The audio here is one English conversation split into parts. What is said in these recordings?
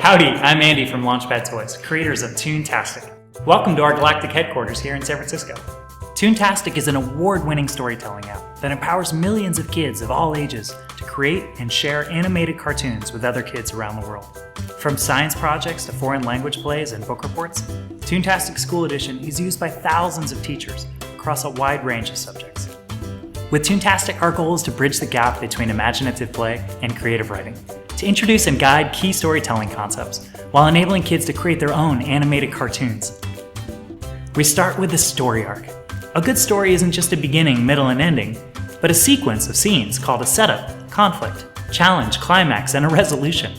Howdy, I'm Andy from Launchpad Toys, creators of ToonTastic. Welcome to our galactic headquarters here in San Francisco. ToonTastic is an award-winning storytelling app that empowers millions of kids of all ages to create and share animated cartoons with other kids around the world. From science projects to foreign language plays and book reports, ToonTastic School Edition is used by thousands of teachers across a wide range of subjects. With ToonTastic, our goal is to bridge the gap between imaginative play and creative writing, to introduce and guide key storytelling concepts while enabling kids to create their own animated cartoons. We start with the story arc. A good story isn't just a beginning, middle, and ending, but a sequence of scenes called a setup, conflict, challenge, climax, and a resolution.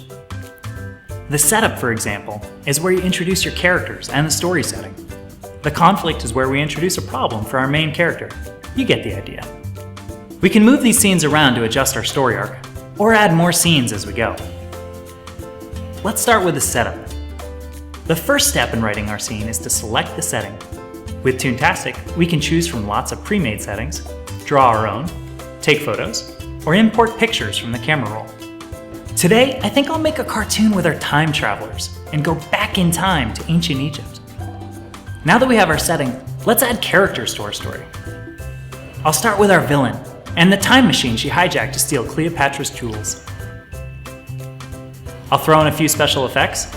The setup, for example, is where you introduce your characters and the story setting. The conflict is where we introduce a problem for our main character. You get the idea. We can move these scenes around to adjust our story arc, or add more scenes as we go. Let's start with the setup. The first step in writing our scene is to select the setting. With ToonTastic, we can choose from lots of pre-made settings, draw our own, take photos, or import pictures from the camera roll. Today, I think I'll make a cartoon with our time travelers and go back in time to ancient Egypt. Now that we have our setting, let's add characters to our story. I'll start with our villain, and the time machine she hijacked to steal Cleopatra's jewels. I'll throw in a few special effects,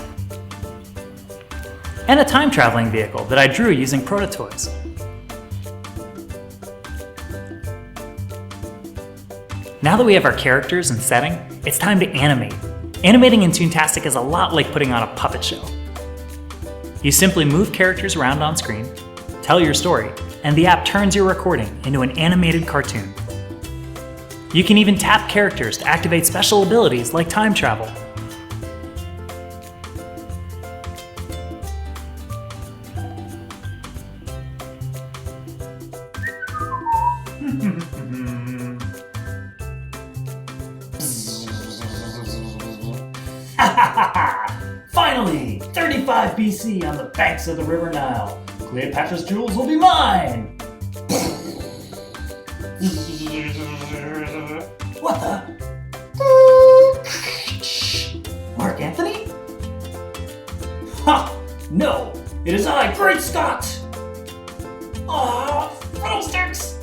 and a time-traveling vehicle that I drew using proto-toys. Now that we have our characters and setting, it's time to animate. Animating in ToonTastic is a lot like putting on a puppet show. You simply move characters around on screen, tell your story, and the app turns your recording into an animated cartoon. You can even tap characters to activate special abilities like time travel. Finally! 35 BC on the banks of the River Nile. Cleopatra's jewels will be mine! What the? Mark Anthony? Ha! No! It is I, Great Scott! Aw, fiddlesticks!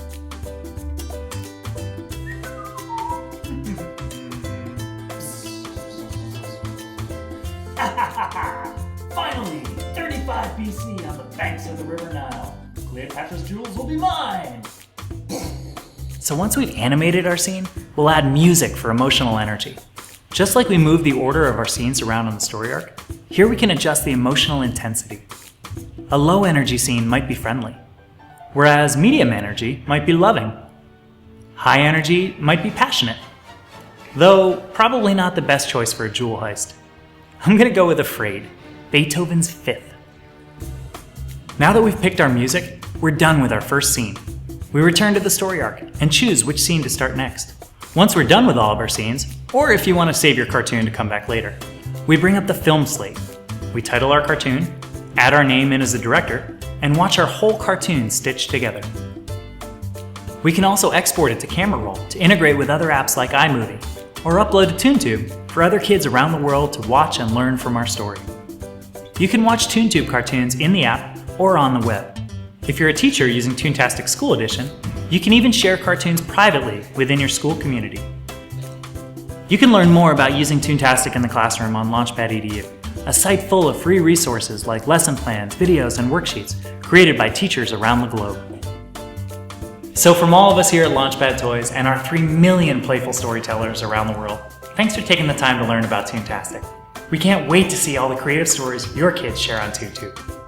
Finally! 35 BC on the banks of the River Nile. Cleopatra's jewels will be mine! So once we've animated our scene, we'll add music for emotional energy. Just like we move the order of our scenes around on the story arc, here we can adjust the emotional intensity. A low energy scene might be friendly, whereas medium energy might be loving. High energy might be passionate, though probably not the best choice for a jewel heist. I'm gonna go with Afraid, Beethoven's Fifth. Now that we've picked our music, we're done with our first scene. We return to the story arc and choose which scene to start next. Once we're done with all of our scenes, or if you want to save your cartoon to come back later, we bring up the film slate. We title our cartoon, add our name in as the director, and watch our whole cartoon stitched together. We can also export it to Camera Roll to integrate with other apps like iMovie, or upload to ToonTube for other kids around the world to watch and learn from our story. You can watch ToonTube cartoons in the app or on the web. If you're a teacher using ToonTastic School Edition, you can even share cartoons privately within your school community. You can learn more about using ToonTastic in the classroom on Launchpad EDU, a site full of free resources like lesson plans, videos, and worksheets created by teachers around the globe. So from all of us here at Launchpad Toys and our 3 million playful storytellers around the world, thanks for taking the time to learn about ToonTastic. We can't wait to see all the creative stories your kids share on ToonTube.